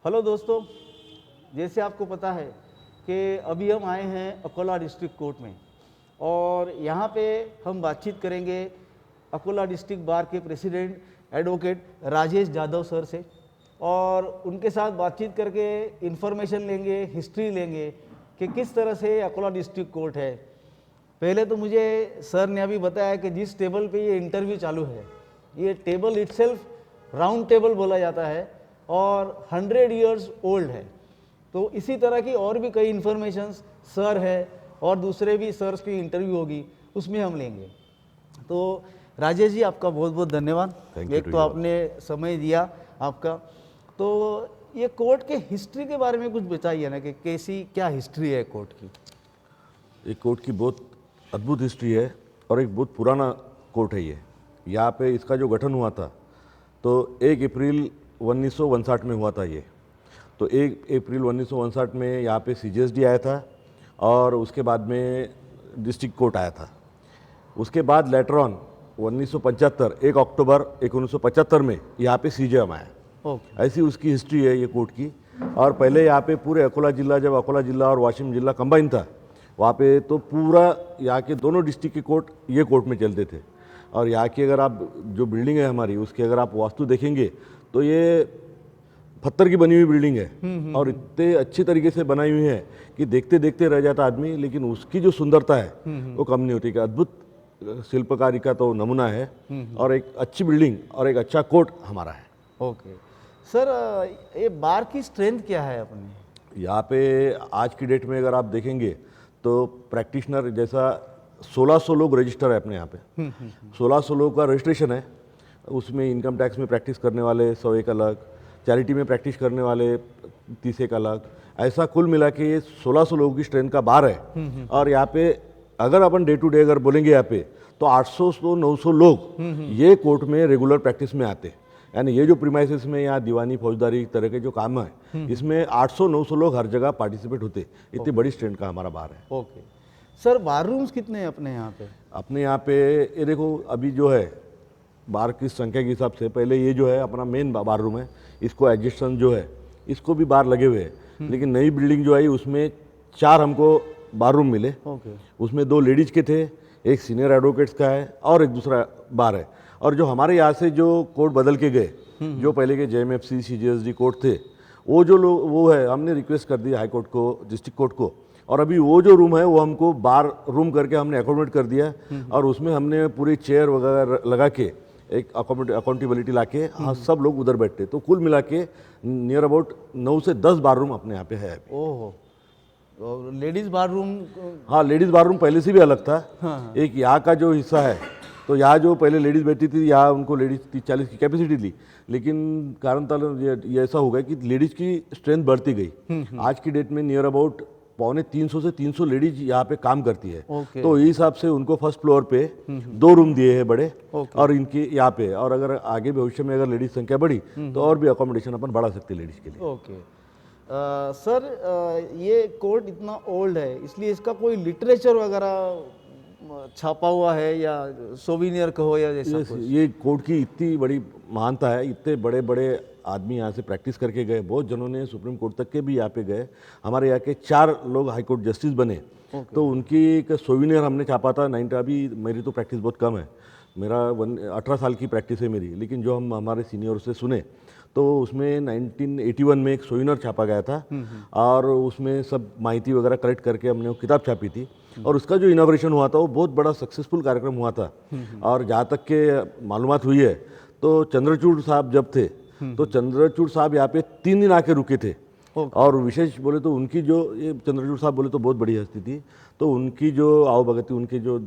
Hello दोस्तों, जैसे आपको पता है कि अभी हम आए हैं अकोला डिस्ट्रिक्ट कोर्ट में और यहाँ पे हम बातचीत करेंगे अकोला डिस्ट्रिक्ट बार के president advocate Rajesh Jadhav sir से और उनके साथ बातचीत करके इन्फॉर्मेशन लेंगे, हिस्ट्री लेंगे कि किस तरह से अकोला डिस्ट्रिक्ट कोर्ट है। पहले तो मुझे सर ने अभी बताया कि जिस टेबल पे ये इंटरव्यू चालू है, ये टेबल इटसेल्फ राउंड टेबल बोला जाता है और 100 इयर्स ओल्ड है। तो इसी तरह की और भी कई इन्फॉर्मेशंस सर है और दूसरे भी सर्स की इंटरव्यू होगी, उसमें हम लेंगे। तो राजेश जी, आपका बहुत बहुत धन्यवाद। एक तो आपने समय दिया आपका। तो ये कोर्ट के हिस्ट्री के बारे में कुछ बताइए ना कि कैसी क्या हिस्ट्री है कोर्ट की। ये कोर्ट की बहुत अद्भुत हिस्ट्री है और एक बहुत पुराना कोर्ट है। ये यहाँ पे इसका जो गठन हुआ था तो 1 अप्रैल 1959 में हुआ था ये। तो 1 अप्रैल 1959 में यहाँ पे CJSD आया था और उसके बाद में डिस्ट्रिक्ट कोर्ट आया था। उसके बाद लेटर ऑन 1975 1 अक्टूबर 1975 में यहाँ पे CJM आया। ऐसी उसकी हिस्ट्री है ये कोर्ट की। और पहले यहाँ पे पूरे अकोला जिला, जब अकोला जिला और वाशिम जिला कंबाइन था, वहाँ पे तो पूरा यहाँ के दोनों डिस्ट्रिक्ट के कोर्ट ये कोर्ट में चलते थे। और यहाँ की अगर आप जो बिल्डिंग है हमारी, उसकी अगर आप वास्तु देखेंगे तो ये पत्थर की बनी हुई बिल्डिंग है और इतने अच्छी तरीके से बनाई हुई है कि देखते देखते रह जाता आदमी, लेकिन उसकी जो सुंदरता है वो कम नहीं होती। कि अद्भुत शिल्पकारी का तो नमूना है और एक अच्छी बिल्डिंग और एक अच्छा कोर्ट हमारा है। ओके सर, ये बार की स्ट्रेंथ क्या है अपने यहाँ पे? आज की डेट में अगर आप देखेंगे तो प्रैक्टिशनर जैसा 1600 लोग रजिस्टर है अपने यहाँ पे। 1600 लोग का रजिस्ट्रेशन है। उसमें इनकम टैक्स में प्रैक्टिस करने वाले 101 अलग, चैरिटी में प्रैक्टिस करने वाले 31 अलग, ऐसा कुल मिला के ये 1600 लोगों की स्ट्रेंथ का बार है। और यहाँ पे अगर अपन डे टू डे अगर बोलेंगे यहाँ पे तो 800 से 900 लोग ये कोर्ट में रेगुलर प्रैक्टिस में आते हैं। यानी ये जो प्रीमाइसेस में यहाँ दीवानी फौजदारी तरह के जो काम है, इसमें 800-900 लोग हर जगह पार्टिसिपेट होते। इतनी बड़ी स्ट्रेंथ का हमारा बार है। ओके सर, बार रूम्स कितने हैं अपने यहाँ पे? अपने यहाँ पे ये देखो, अभी जो है बार की संख्या के हिसाब से, पहले ये जो है अपना मेन बार रूम है, इसको एडजस्टन जो है इसको भी बार लगे हुए हैं। लेकिन नई बिल्डिंग जो आई उसमें 4 हमको बार रूम मिले। उसमें 2 लेडीज के थे, एक सीनियर एडवोकेट्स का है और एक दूसरा बार है। और जो हमारे यहाँ से जो कोर्ट बदल के गए, जो पहले के JMFC CJSD कोर्ट थे, वो जो लोग वो है, हमने रिक्वेस्ट कर दी हाई कोर्ट को, डिस्ट्रिक्ट कोर्ट को, और अभी वो जो रूम है वो हमको बार रूम करके हमने अकोमोडेट कर दिया। और उसमें हमने पूरी चेयर वगैरह लगा के एक अकाउंटेबिलिटी ला के सब लोग उधर बैठते। तो कुल मिला के नियर अबाउट 9 से 10 बार रूम अपने यहाँ पे है। ओहो, लेडीज बार रूम? हाँ, लेडीज़ बार रूम पहले से भी अलग था। एक यहाँ का जो हिस्सा है, तो यहाँ जो पहले लेडीज़ बैठती थी, यहाँ उनको लेडीज़ 30-40 की कैपेसिटी थी। लेकिन कारण ये ऐसा हो गया कि लेडीज़ की स्ट्रेंथ बढ़ती गई। आज की डेट में नियर अबाउट 250 से 300 लेडीज यहाँ पे काम करती है। तो इस हिसाब से उनको फर्स्ट फ्लोर पे 2 रूम दिए हैं बड़े, और इनके यहाँ पे, और अगर आगे भविष्य में अगर लेडीज संख्या बढ़ी तो और भी अकोमोडेशन अपन बढ़ा सकते हैं लेडीज के लिए। ओके सर, ये कोर्ट इतना ओल्ड है, इसलिए इसका कोई लिटरेचर वगैरह छापा हुआ है या सोविनियर कहो या जैसा कुछ? ये कोर्ट की इतनी बड़ी महानता है, इतने बड़े बड़े आदमी यहाँ से प्रैक्टिस करके गए, बहुत जनों ने सुप्रीम कोर्ट तक के भी यहाँ पे गए। हमारे यहाँ के 4 लोग हाई कोर्ट जस्टिस बने। तो उनकी एक सोविनियर हमने छापा था। अभी मेरी तो प्रैक्टिस बहुत कम है, मेरा 18 साल की प्रैक्टिस है मेरी, लेकिन जो हम हमारे सीनियर से सुने तो उसमें 1981 में एक सोविनियर छापा गया था और उसमें सब माहिती वगैरह कलेक्ट करके हमने वो किताब छापी थी। और उसका जो इनॉग्रेशन हुआ था वो बहुत बड़ा सक्सेसफुल कार्यक्रम हुआ था। और जहाँ तक के मालूमात हुई है तो चंद्रचूड़ साहब जब थे तो चंद्रचूड़ साहब यहाँ पे 3 दिन आके रुके थे। और विशेष बोले तो उनकी जो, ये चंद्रचूड़ साहब बोले तो बहुत बड़ी हस्ती थी, तो उनकी जो आवभगति, उनकी जो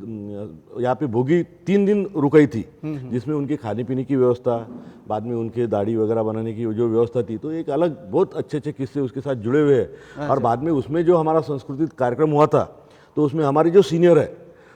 यहाँ पे भोगी 3 दिन रुकाई थी, जिसमें उनके खाने पीने की व्यवस्था, बाद में उनके दाढ़ी वगैरह बनाने की जो व्यवस्था थी, तो एक अलग बहुत अच्छे अच्छे किस्से उसके साथ जुड़े हुए हैं। और बाद में उसमें जो हमारा सांस्कृतिक कार्यक्रम हुआ था तो उसमें हमारे जो सीनियर है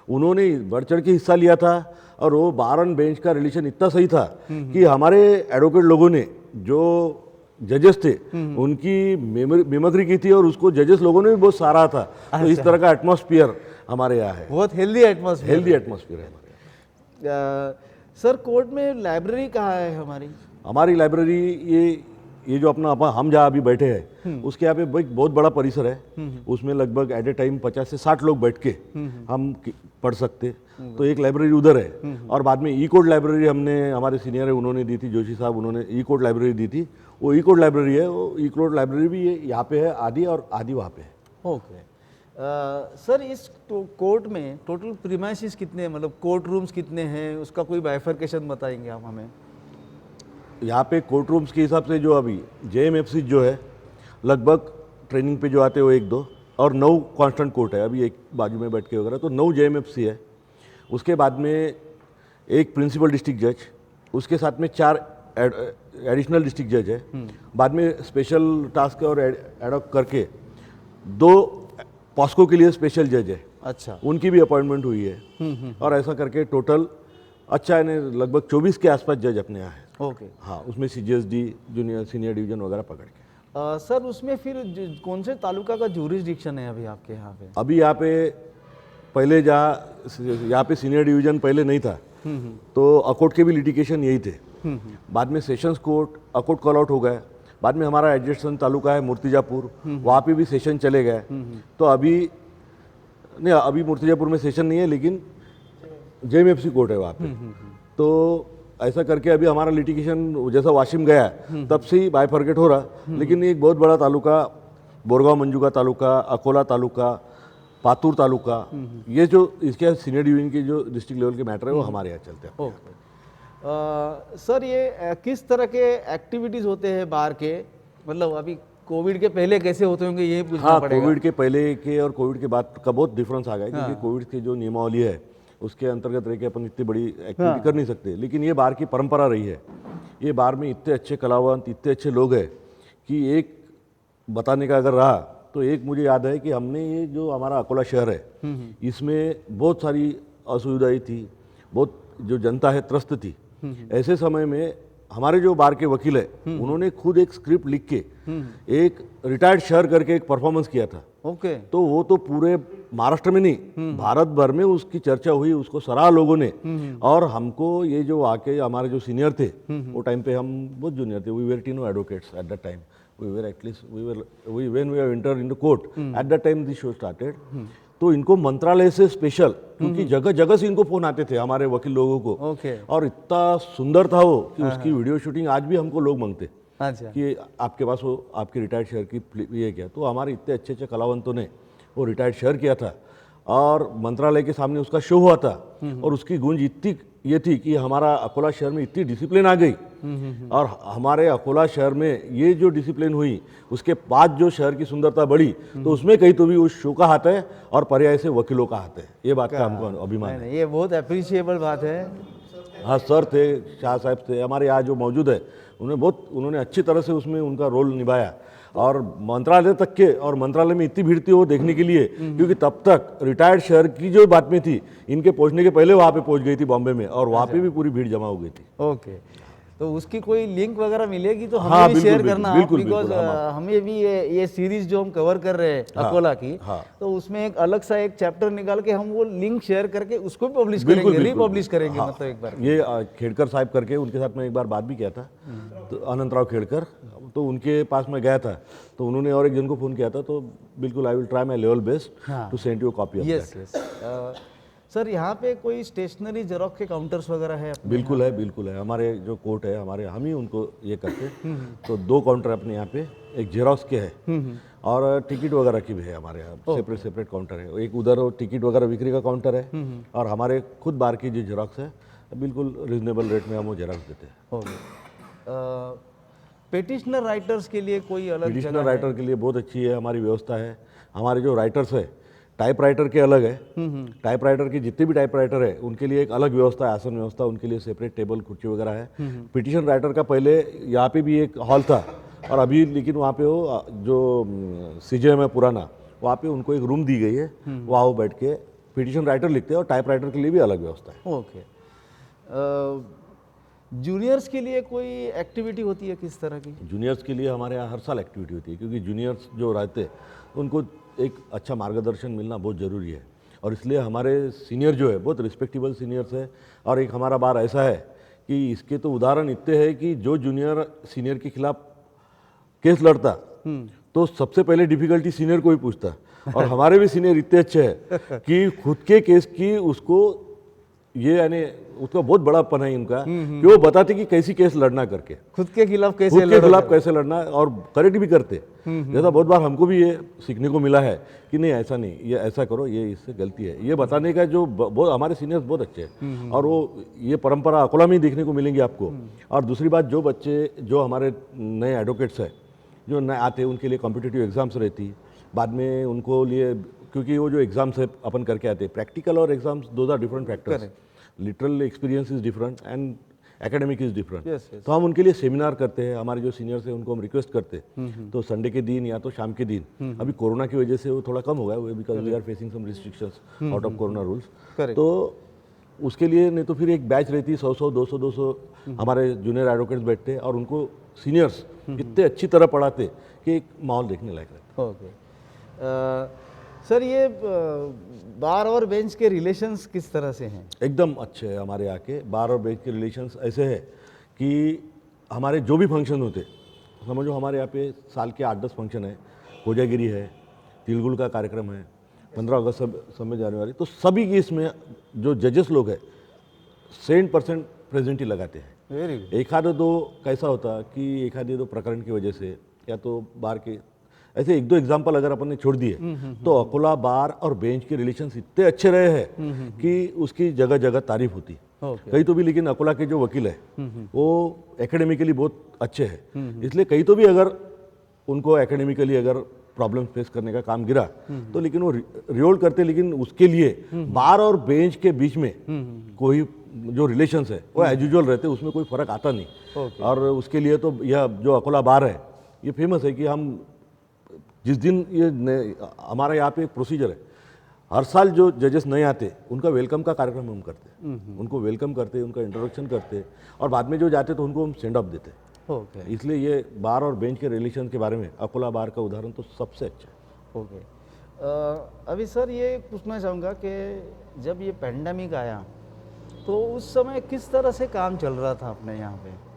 उन्होंने बढ़ चढ़ के हिस्सा लिया था। और वो बार एंड बेंच का रिलेशन इतना सही था कि हमारे एडवोकेट लोगों ने, जो जजेस थे, उनकी मिमिक्री की थी और उसको जजेस लोगों ने भी बहुत सराहा था। तो इस तरह का एटमॉस्फेयर हमारे यहाँ है, बहुत हेल्दी एटमॉस्फेयर है हमारे। सर, कोर्ट में लाइब्रेरी कहाँ है हमारी? हमारी लाइब्रेरी ये ये जो अपना हम जहाँ अभी बैठे हैं उसके यहाँ पे एक बहुत बड़ा परिसर है, उसमें लगभग एट ए टाइम 50 से 60 लोग बैठ के हम पढ़ सकते। तो एक लाइब्रेरी उधर है, और बाद में ई कोड लाइब्रेरी हमने, हमारे सीनियर है उन्होंने दी थी, जोशी साहब, उन्होंने ई कोड लाइब्रेरी दी थी। वो ई कोड लाइब्रेरी है, वो ई कोड लाइब्रेरी भी यहाँ पे है आदि, और आदि वहाँ पे है। ओके सर, इस कोर्ट में टोटल प्रीमाइसेस कितने हैं, मतलब कोर्ट रूम्स कितने हैं, उसका कोई बाइफर्केशन बताएंगे आप हमें? यहाँ पे कोर्ट रूम्स के हिसाब से जो अभी JMFC जो है, लगभग ट्रेनिंग पे जो आते हैं वो 1-2, और 9 कांस्टेंट कोर्ट है। अभी एक बाजू में बैठ के वगैरह, तो 9 JMFC है। उसके बाद में एक प्रिंसिपल डिस्ट्रिक्ट जज, उसके साथ में 4 एडिशनल डिस्ट्रिक्ट जज है, बाद में स्पेशल टास्क और एडॉक करके 2 पॉस्को के लिए स्पेशल जज है, अच्छा, उनकी भी अपॉइंटमेंट हुई है। और ऐसा करके टोटल अच्छा है, लगभग 24 के आसपास जज अपने यहाँ है। ओके। हाँ, उसमें CJSD, जूनियर सीनियर डिवीजन वगैरह पकड़ के। सर, उसमें फिर कौन से तालुका का जुरिस्डिक्शन है अभी आपके यहाँ पे? अभी यहाँ पे पहले यहाँ पे सीनियर डिवीजन पहले नहीं था, तो अकोट के भी लिटिगेशन यही थे। बाद में sessions court, Akot call out हो गए। बाद में हमारा एडजस्टेंट तालुका है मूर्तिजापुर, वहाँ पे भी सेशन चले गए। तो अभी मूर्तिजापुर में सेशन नहीं है, लेकिन JMFC कोर्ट है वहाँ पे। तो ऐसा करके अभी हमारा लिटिगेशन जैसा वाशिम गया तब से ही बाइफर्केट हो रहा। लेकिन एक बहुत बड़ा तालुका बोरगांव मंजुगा तालुका, अकोला तालुका, पातूर तालुका, ये जो इसके सीनियर डिवीजन के जो डिस्ट्रिक्ट लेवल के मैटर है वो हमारे यहाँ चलते हैं। ओके। सर, ये किस तरह के एक्टिविटीज़ होते हैं बार के, मतलब अभी कोविड के पहले कैसे होते होंगे ये पूछना पड़ेगा। कोविड के पहले के और कोविड के बाद का बहुत डिफरेंस आ गया है, क्योंकि कोविड की जो नियमावली है उसके अंतर्गत रह के अपन इतनी बड़ी एक्टिविटी कर नहीं सकते। लेकिन ये बार की परंपरा रही है। ये बार में इतने अच्छे कलावंत, इतने अच्छे लोग हैं कि एक बताने का अगर रहा तो एक मुझे याद है कि हमने ये जो हमारा अकोला शहर है इसमें बहुत सारी असुविधाएं थी, बहुत जो जनता है त्रस्त थी। ऐसे समय में हमारे जो बार के वकील है उन्होंने खुद एक स्क्रिप्ट लिख के एक रिटायर्ड शहर करके एक परफॉर्मेंस किया था। ओके। तो वो तो पूरे महाराष्ट्र में नहीं, भारत भर में उसकी चर्चा हुई, उसको सराहा लोगों ने। और हमको ये जो आके हमारे जो सीनियर थे, वो टाइम पे हम बहुत जूनियर थे, वी वेर टीनो advocates at that time, we were at least when we enter in the court at that time this show started. तो इनको मंत्रालय से स्पेशल, क्योंकि जगह जगह से इनको फोन आते थे हमारे वकील लोगों को। ओके। और इतना सुंदर था वो कि उसकी वीडियो शूटिंग आज भी हमको लोग मांगते अच्छा, कि आपके पास वो आपके रिटायर्ड शहर की ये किया। तो हमारे इतने अच्छे अच्छे कलावंतों ने वो रिटायर्ड शहर किया था, और मंत्रालय के सामने उसका शो हुआ था। और उसकी गूंज इतनी ये थी कि हमारा अकोला शहर में इतनी डिसिप्लिन आ गई, और हमारे अकोला शहर में ये जो डिसिप्लिन हुई उसके बाद जो शहर की सुंदरता बढ़ी, तो उसमें कहीं तो भी उस शो का हाथ है और पर्याय से वकीलों का हाथ है। ये बात का हमको अभिमान है। ये बहुत अप्रिशिएबल बात है। हाँ, सर थे, शाह साहब थे हमारे यहाँ जो मौजूद है, उन्होंने अच्छी तरह से उसमें उनका रोल निभाया। और मंत्रालय तक के, और मंत्रालय में इतनी भीड़ थी वो देखने के लिए, क्योंकि तब तक रिटायर्ड शहर की जो बात में थी, इनके पहुंचने के पहले वहाँ पे पहुंच गई थी बॉम्बे में, और वहाँ पे भी पूरी भीड़ जमा हो गई थी। ओके, तो उसकी कोई लिंक वगैरह मिलेगी तो हाँ, हमें भी शेयर बिल्कुल, करना, बिल्कुल, बिकॉज हमें भी ये सीरीज जो हम कवर कर रहे हैं अकोला की, तो उसमें एक अलग सा एक चैप्टर निकाल के हम वो लिंक शेयर करके उसको भी पब्लिश करेंगे, रीपब्लिश करेंगे। मतलब एक बार ये खेड़कर साहब करके, उनके साथ मैं एक बार बात भी किया था, तो अनंतराव खेड़कर, तो उनके पास मैं गया था, तो उन्होंने और एक जन को फ़ोन किया था। तो बिल्कुल I will try my level best to send you copy of that. Yes. Sir, यहाँ पे कोई स्टेशनरी जेरोक्स के काउंटर्स वगैरह है? बिल्कुल है, बिल्कुल है। हमारे जो कोर्ट है, हमारे हम ही उनको ये करते। तो 2 काउंटर अपने यहाँ पे, एक जेरोक्स के है और टिकट वगैरह की भी है हमारे यहाँ, सेपरेट काउंटर है। एक उधर टिकट वगैरह बिक्री का काउंटर है, और हमारे खुद बार की जो जेरोक्स है बिल्कुल रिजनेबल रेट में हम वो जेरोक्स देते हैं। ओके। पेटिशनर राइटर्स के लिए कोई अलग पेटिशनर राइटर के लिए बहुत अच्छी है हमारी व्यवस्था है। हमारे जो राइटर्स है, टाइप राइटर के अलग है, टाइप राइटर की जितने भी टाइप राइटर है उनके लिए एक अलग व्यवस्था है, आसन व्यवस्था, उनके लिए सेपरेट टेबल कुर्सी वगैरह है। पिटिशन राइटर का पहले यहाँ पे भी एक हॉल था, और अभी लेकिन वहाँ पे वो जो CJM है पुराना, वहाँ पे उनको एक रूम दी गई है, वहाँ वो बैठ के पिटिशन राइटर लिखते हैं, और टाइप राइटर के लिए भी अलग व्यवस्था है। ओके। जूनियर्स के लिए कोई एक्टिविटी होती है किस तरह की? जूनियर्स के लिए हमारे यहाँ हर साल एक्टिविटी होती है, क्योंकि जूनियर्स जो रहते हैं उनको एक अच्छा मार्गदर्शन मिलना बहुत ज़रूरी है। और इसलिए हमारे सीनियर जो है बहुत रिस्पेक्टेबल सीनियर्स है। और एक हमारा बार ऐसा है कि इसके तो उदाहरण इतने हैं कि जो जूनियर सीनियर के खिलाफ केस लड़ता तो सबसे पहले डिफिकल्टी सीनियर को ही पूछता, और हमारे भी सीनियर इतने अच्छे हैं कि खुद के केस की उसको ये यानी उसका बहुत बड़ापन है इनका कि वो बताते कि कैसी केस लड़ना करके, खुद के खिलाफ कैसे खुद के खिलाफ कैसे लड़ना, और करेक्ट भी करते। जैसा बहुत बार हमको भी ये सीखने को मिला है कि नहीं ऐसा नहीं, ये ऐसा करो, ये इससे गलती है, ये बताने का जो बहुत हमारे सीनियर्स बहुत अच्छे हैं, और वो ये परंपरा अकोला में ही देखने को मिलेंगी आपको। और दूसरी बात, जो बच्चे जो हमारे नए एडवोकेट्स हैं जो नए आते हैं उनके लिए कॉम्पिटिटिव एग्जाम्स रहती, बाद में उनको लिए, क्योंकि वो जो एग्जाम्स है अपन करके आते हैं, प्रैक्टिकल और exams those are different factors, literal experience is different and academic is different. तो हम उनके लिए सेमिनार करते हैं, हमारे जो सीनियर्स हैं उनको हम रिक्वेस्ट करते हैं, तो संडे के दिन या तो शाम के दिन, अभी कोरोना की वजह से वो थोड़ा कम हो गया है because we are facing some restrictions out of corona rules, तो उसके लिए नहीं तो फिर एक बैच रहती है 100 200 हमारे जूनियर एडवोकेट्स बैठते हैं और उनको सीनियर्स इतने अच्छी तरह पढ़ाते कि एक माहौल देखने लायक रहता है। ओके सर, ये बार और बेंच के रिलेशंस किस तरह से हैं? एकदम अच्छे हैं हमारे यहाँ के बार और बेंच के रिलेशंस। ऐसे है कि हमारे जो भी फंक्शन होते, समझो हमारे यहाँ पे साल के 8-10 फंक्शन है, कोजागिरी है, तिलगुल का कार्यक्रम है, 15 अगस्त 26 जनवरी, तो सभी की इसमें जो जजेस लोग हैं 100% प्रेजेंट ही लगाते हैं। Very good. एक आधे दो कैसा होता कि एक आधे दो प्रकरण की वजह से या तो बार के ऐसे एक दो एग्जाम्पल अगर अपन ने छोड़ दिए तो अकोला बार और बेंच के रिलेशंस इतने अच्छे रहे हैं कि उसकी जगह जगह तारीफ होती कहीं तो भी। लेकिन अकोला के जो वकील है वो एकेडमिकली बहुत अच्छे हैं, इसलिए कहीं तो भी अगर उनको एकेडमिकली अगर प्रॉब्लम फेस करने का काम गिरा तो लेकिन वो रियोल्ड करते, लेकिन उसके लिए बार और बेंच के बीच में कोई जो रिलेशंस है वो एज यूजुअल रहते, उसमें कोई फर्क आता नहीं। और उसके लिए तो यह जो अकोला बार है ये फेमस है कि हम जिस दिन ये हमारा यहाँ पे एक प्रोसीजर है, हर साल जो जजेस नए आते उनका वेलकम का कार्यक्रम हम करते, उनको वेलकम करते, उनका इंट्रोडक्शन करते, और बाद में जो जाते तो उनको हम सेंड ऑफ देते। ओके। इसलिए ये बार और बेंच के रिलेशन के बारे में अकोला बार का उदाहरण तो सबसे अच्छा है। ओके। अभी सर ये पूछना चाहूँगा कि जब ये पैंडेमिक आया तो उस समय किस तरह से काम चल रहा था अपने यहाँ पे?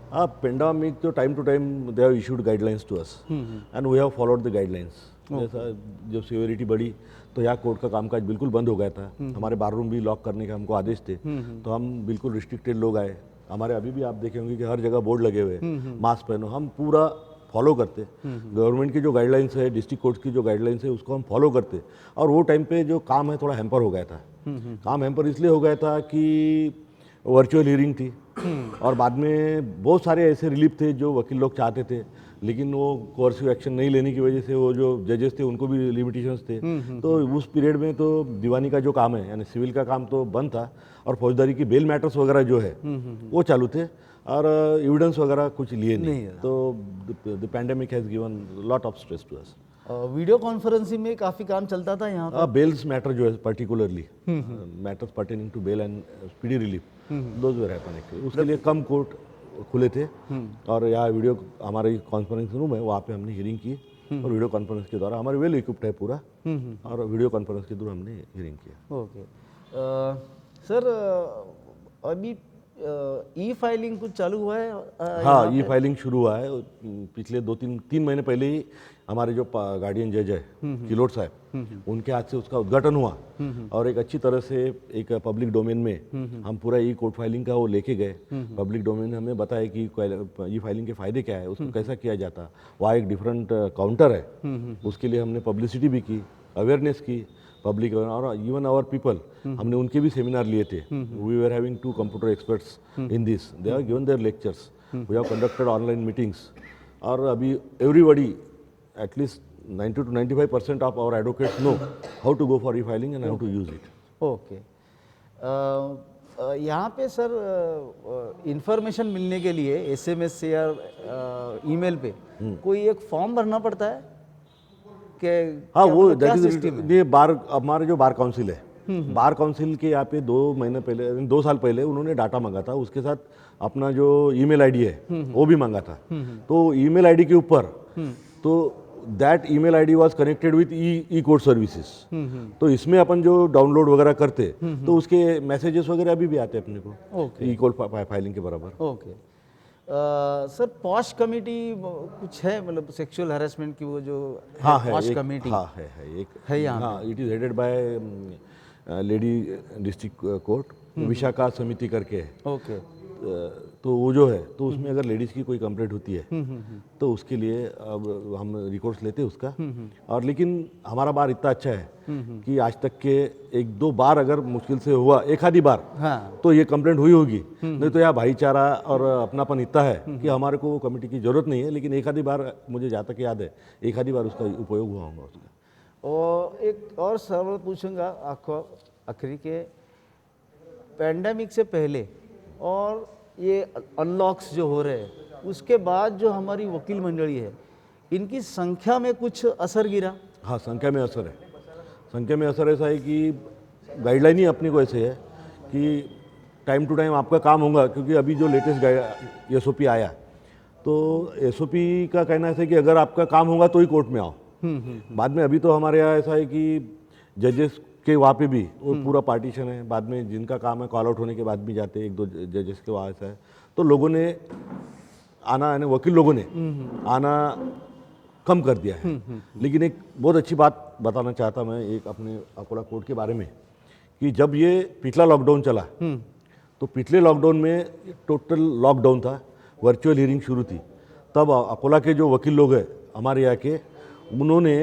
हाँ, पेंडेमिक तो time to time they have issued guidelines to us and we have followed the guidelines. जैसा जब सीवियरिटी बढ़ी तो यहाँ कोर्ट का कामकाज बिल्कुल बंद हो गया था, हमारे बार रूम भी लॉक करने के हमको आदेश थे, तो हम बिल्कुल रिस्ट्रिक्टेड लोग आए। हमारे अभी भी आप देखे होंगे कि हर जगह बोर्ड लगे हुए हैं, मास्क पहनो, हम पूरा फॉलो करते। गवर्नमेंट की जो गाइडलाइंस है, डिस्ट्रिक्ट कोर्ट की जो गाइडलाइंस है उसको हम फॉलो करते। और वो टाइम पे जो काम है थोड़ा हैम्पर हो गया था। काम हैम्पर इसलिए हो गया था कि वर्चुअल हियरिंग थी और बाद में बहुत सारे ऐसे रिलीफ थे जो वकील लोग चाहते थे, लेकिन वो कोर्सिव एक्शन नहीं लेने की वजह से वो जो जजेस थे उनको भी लिमिटेशंस थे। तो उस पीरियड में तो दीवानी का जो काम है यानी सिविल का काम तो बंद था, और फौजदारी की बेल मैटर्स वगैरह जो है वो चालू थे, और एविडेंस वगैरह कुछ लिए नहीं। तो the pandemic has given lot of stress to us. Video conferencing में काफ़ी काम चलता था यहाँ पे। बेल्स मैटर जो है particularly matters pertaining to bail and speedy relief, those were happening. उसके लिए कम कोर्ट खुले थे, और यहाँ वीडियो हमारी कॉन्फ्रेंस रूम है वहाँ पे हमने हियरिंग की, और वीडियो कॉन्फ्रेंस के द्वारा हमारे वेल इक्विप्ड है पूरा, और वीडियो कॉन्फ्रेंस के द्वारा हमने हियरिंग किया। ओके। सर अभी ई फाइलिंग कुछ चालू हुआ है? हाँ, ई फाइलिंग शुरू हुआ है पिछले 2-3 महीने पहले ही। हमारे जो गार्डियन जज है किलोट साहब, उनके हाथ से उसका उद्घाटन हुआ, और एक अच्छी तरह से एक पब्लिक डोमेन में हम पूरा ई कोर्ट फाइलिंग का वो लेके गए। पब्लिक डोमेन ने हमें बताया कि ई फाइलिंग के फायदे क्या है, उसको कैसा किया जाता। वहाँ एक डिफरेंट काउंटर है, उसके लिए हमने पब्लिसिटी भी की, अवेयरनेस की पब्लिक, और इवन आवर पीपल, हमने उनके भी सेमिनार लिए थे। We were having 2 computer experts in this, they have given their lectures, we have conducted online meetings, और अभी everybody at least 90 to 95% of our advocates know how to go for e-filing and how to use it. Okay. यहाँ पे sir information मिलने के लिए SMS से या email पे कोई एक फॉर्म भरना पड़ता है कि? हाँ, वो क्या दैट सिस्टम इज ये बार, हमारे जो बार काउंसिल है, बार काउंसिल के यहाँ पे 2 महीने पहले 2 साल पहले उन्होंने डाटा मांगा था, उसके साथ अपना जो ईमेल आईडी है वो भी मांगा था। तो ईमेल आईडी के ऊपर तो that email ID was connected with E court services, तो इसमें अपन जो डाउनलोड वगैरह करते तो उसके मैसेजेस वगैरह अभी भी आते हैं अपने को ई कोर्ट फाइलिंग के बराबर। ओके। सर पॉश कमेटी कुछ है, मतलब सेक्सुअल हैरेसमेंट की वो जो हाँ है पॉश एक, कमेटी हाँ है एक है यहाँ हाँ, it is headed by lady district court Vishakha समिति करके है। ओके। तो वो जो है तो उसमें अगर लेडीज़ की कोई कंप्लेंट होती है तो उसके लिए अब हम रिकॉर्ड्स लेते हैं उसका। और लेकिन हमारा बार इतना अच्छा है कि आज तक के एक दो बार अगर मुश्किल से हुआ, एक आधी बार हाँ तो ये कंप्लेंट हुई होगी, नहीं तो यहाँ भाईचारा और अपनापन इतना है कि हमारे को वो कमेटी की जरूरत नहीं है। लेकिन एक आधी बार मुझे जहाँ तक याद है एक आधी बार उसका उपयोग हुआ होगा उसका। और एक और सवाल पूछूंगा आपको आखिरी के, पैंडेमिक से पहले और ये अनलॉक्स जो हो रहे हैं उसके बाद जो हमारी वकील मंडली है इनकी संख्या में कुछ असर गिरा? हाँ, संख्या में असर है। संख्या में असर ऐसा है कि गाइडलाइन ही अपने को ऐसे है कि टाइम टू टाइम आपका काम होगा, क्योंकि अभी जो लेटेस्ट एसओपी आया तो एसओपी का कहना ऐसा है कि अगर आपका काम होगा तो ही कोर्ट में आओ। बाद में अभी तो हमारे यहाँ ऐसा है कि जजेस के वहाँ पे भी वो पूरा पार्टीशन है, बाद में जिनका काम है कॉल आउट होने के बाद भी जाते हैं, एक दो जजेस के वहाँ ऐसा है। तो लोगों ने आना, यानी वकील लोगों ने आना कम कर दिया है। लेकिन एक बहुत अच्छी बात बताना चाहता मैं एक अपने अकोला कोर्ट के बारे में, कि जब ये पिछला लॉकडाउन चला तो पिछले लॉकडाउन में टोटल लॉकडाउन था, वर्चुअल हियरिंग शुरू थी, तब अकोला के जो वकील लोग हैं हमारे यहाँ के, उन्होंने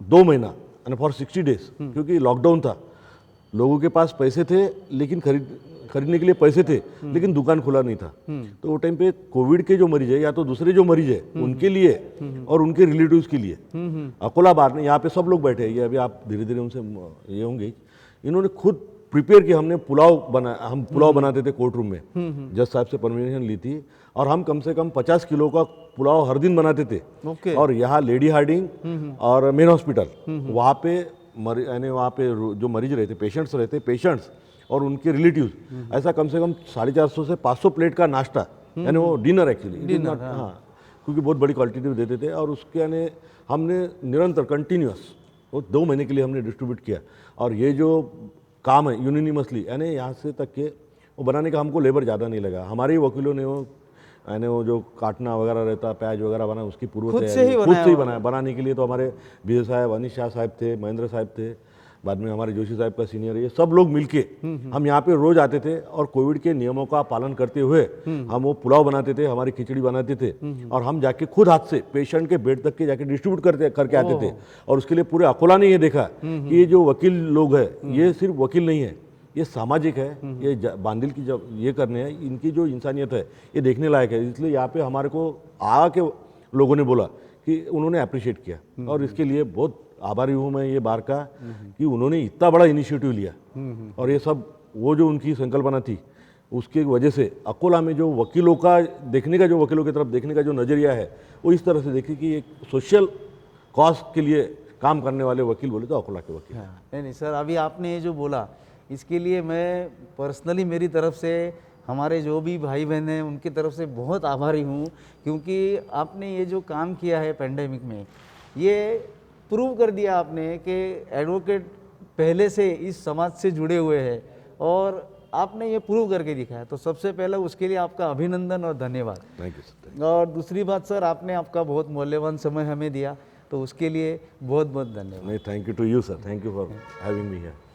2 महीना यानी फॉर 60 डेज, क्योंकि लॉकडाउन था, लोगों के पास पैसे थे लेकिन खरीदने के लिए पैसे थे लेकिन दुकान खुला नहीं था। तो वो टाइम पे कोविड के जो मरीज है या तो दूसरे जो मरीज है उनके लिए और उनके रिलेटिव्स के लिए अकोला बार ने, यहाँ पे सब लोग बैठे हैं, ये अभी आप धीरे धीरे उनसे ये होंगे, इन्होंने खुद प्रिपेयर किया। हम पुलाव बनाते थे कोर्ट रूम में, जज साहब से परमिशन ली थी, और हम कम से कम 50 किलो का पुलाव हर दिन बनाते थे। ओके। और यहाँ लेडी हार्डिंग और मेन हॉस्पिटल, वहाँ पे यानी वहाँ पे जो मरीज रहते, पेशेंट्स और उनके रिलेटिव्स, ऐसा कम से कम 450 से 500 प्लेट का नाश्ता, यानी वो डिनर एक्चुअली, हाँ, क्योंकि बहुत बड़ी क्वालिटी देते थे। और उसके यानी हमने निरंतर कंटिन्यूस वो 2 महीने के लिए हमने डिस्ट्रीब्यूट किया। और ये जो काम है यूनिनिमसली, यानी यहाँ से तक के वो बनाने का हमको लेबर ज़्यादा नहीं लगा, हमारे ही वकीलों ने वो यानी वो जो काटना वगैरह रहता, प्याज वगैरह बना, उसकी पूर्व खुद से ही बनाया। बनाने के लिए तो हमारे विजय साहब, अनिश शाह साहब थे, महेंद्र साहब थे, बाद में हमारे जोशी साहब का सीनियर, ये सब लोग मिलके हम यहाँ पे रोज आते थे और कोविड के नियमों का पालन करते हुए हम वो पुलाव बनाते थे, हमारी खिचड़ी बनाते थे, और हम जाके खुद हाथ से पेशेंट के बेड तक के जाके डिस्ट्रीब्यूट करके आते थे। और उसके लिए पूरे अकोला ने ये देखा कि ये जो वकील लोग है ये सिर्फ वकील नहीं है, ये सामाजिक है, ये बांदिल की जब ये करने हैं, इनकी जो इंसानियत है ये देखने लायक है। इसलिए यहाँ पे हमारे को आके लोगों ने बोला कि उन्होंने अप्रिशिएट किया, और इसके लिए बहुत आभारी हूँ मैं ये बार का कि उन्होंने इतना बड़ा इनिशिएटिव लिया। और ये सब वो जो उनकी संकल्पना थी उसकी वजह से अकोला में जो वकीलों का देखने का, जो वकीलों की तरफ देखने का जो नज़रिया है वो इस तरह से देखे कि एक सोशल कॉज के लिए काम करने वाले वकील बोले तो अकोला के वकील। नहीं सर, अभी आपने ये जो बोला इसके लिए मैं पर्सनली मेरी तरफ से, हमारे जो भी भाई बहन हैं उनकी तरफ से बहुत आभारी हूँ, क्योंकि आपने ये जो काम किया है पैंडेमिक में, ये प्रूव कर दिया आपने कि एडवोकेट पहले से इस समाज से जुड़े हुए हैं, और आपने ये प्रूव करके दिखाया। तो सबसे पहले उसके लिए आपका अभिनंदन और धन्यवाद। Thank you sir. और दूसरी बात सर, आपने आपका बहुत मूल्यवान समय हमें दिया, तो उसके लिए बहुत बहुत धन्यवाद। नहीं, thank you to you sir, thank you for having me here.